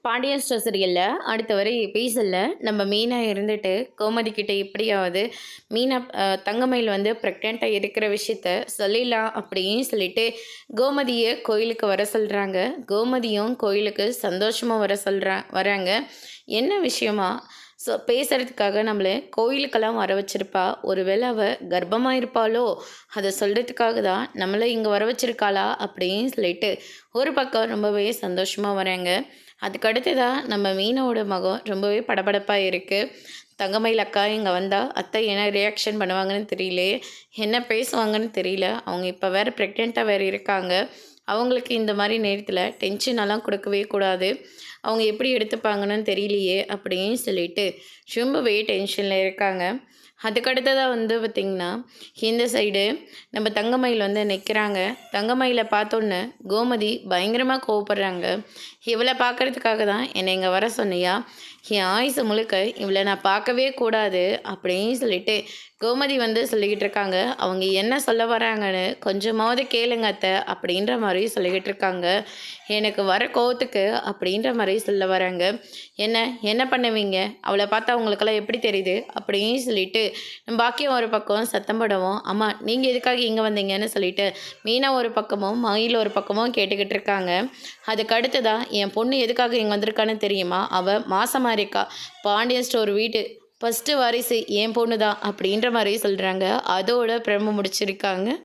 Pandian store சீரியலில் அடுத்த வரை எபிசோடில் நம்ம மீனா இருந்துட்டு கோமதி கிட்ட எப்படியாவது மீனா தங்கமயில் வந்து ப்ரெக்னெண்ட்டாக இருக்கிற விஷயத்த சொல்லிடலாம் அப்படின்னு சொல்லிட்டு கோமதியை கோயிலுக்கு வர சொல்கிறாங்க. கோமதியும் கோயிலுக்கு சந்தோஷமாக வராங்க. என்ன விஷயமா பேசுகிறதுக்காக நம்மளை கோயிலுக்கெல்லாம் வர வச்சிருப்பா. ஒருவேளை அவள் கர்ப்பமாக இருப்பாளோ அதை சொல்கிறதுக்காக தான் நம்மளை இங்கே வர வச்சிருக்காளா அப்படின்னு சொல்லிட்டு ஒரு பக்கம் ரொம்பவே சந்தோஷமாக வராங்க. அதுக்கு தான் நம்ம மீனோட முகம் ரொம்பவே படபடப்பாக இருக்குது. தங்கமயில் அக்கா இங்கே வந்தால் அத்தை என்ன ரியாக்ஷன் பண்ணுவாங்கன்னு தெரியல, என்ன பேசுவாங்கன்னு தெரியல. அவங்க இப்போ வேறு ப்ரெக்னெண்ட்டாக வேறு இருக்காங்க. அவங்களுக்கு இந்த மாதிரி நேரத்தில் டென்ஷனெல்லாம் கொடுக்கவே கூடாது. அவங்க எப்படி எடுத்துப்பாங்கன்னு தெரியலையே அப்படின்னு சொல்லிட்டு ரொம்பவே டென்ஷனில் இருக்காங்க. அதுக்கடுத்ததாக வந்து பார்த்திங்கன்னா இந்த சைடு நம்ம தங்கமயில் வந்து நிற்கிறாங்க. தங்கமயிலை பார்த்தோன்னே கோமதி பயங்கரமாக கோவப்படுறாங்க. இவளை பார்க்குறதுக்காக தான் என்னை இங்கே வர சொன்னியா? என் ஆயுசு முழுக்க இவளை நான் பார்க்கவே கூடாது அப்படின்னு சொல்லிட்டு கோமதி வந்து சொல்லிக்கிட்டு இருக்காங்க. அவங்க என்ன சொல்ல வராங்கன்னு கொஞ்சமாவது கேளுங்க அத்தை அப்படின்ற மாதிரி சொல்லிக்கிட்டு இருக்காங்க. எனக்கு வர கோவத்துக்கு அப்படின்ற மாதிரி சொல்ல வராங்க. என்ன பண்ணுவீங்க? அவளை பார்த்தா அவங்களுக்கெல்லாம் எப்படி தெரியுது அப்படின்னு சொல்லிட்டு பாக்கியம் ஒரு பக்கம் சத்தம் போடவும், அம்மா நீங்கள் எதுக்காக இங்கே வந்தீங்கன்னு சொல்லிட்டு மீனா ஒரு பக்கமும் மயில் ஒரு பக்கமும் கேட்டுக்கிட்டு இருக்காங்க. அதுக்கு அடுத்ததான் என் பொண்ணு எதுக்காக இங்கே வந்திருக்கான்னு தெரியுமா? அவள் மாசமாக இருக்கா. பாண்டியன் ஸ்டோர் வீட்டு ஃபஸ்ட்டு வாரிசு என் பொண்ணு தான் அப்படின்ற மாதிரி சொல்கிறாங்க. அதோட பிரம முடிச்சிருக்காங்க.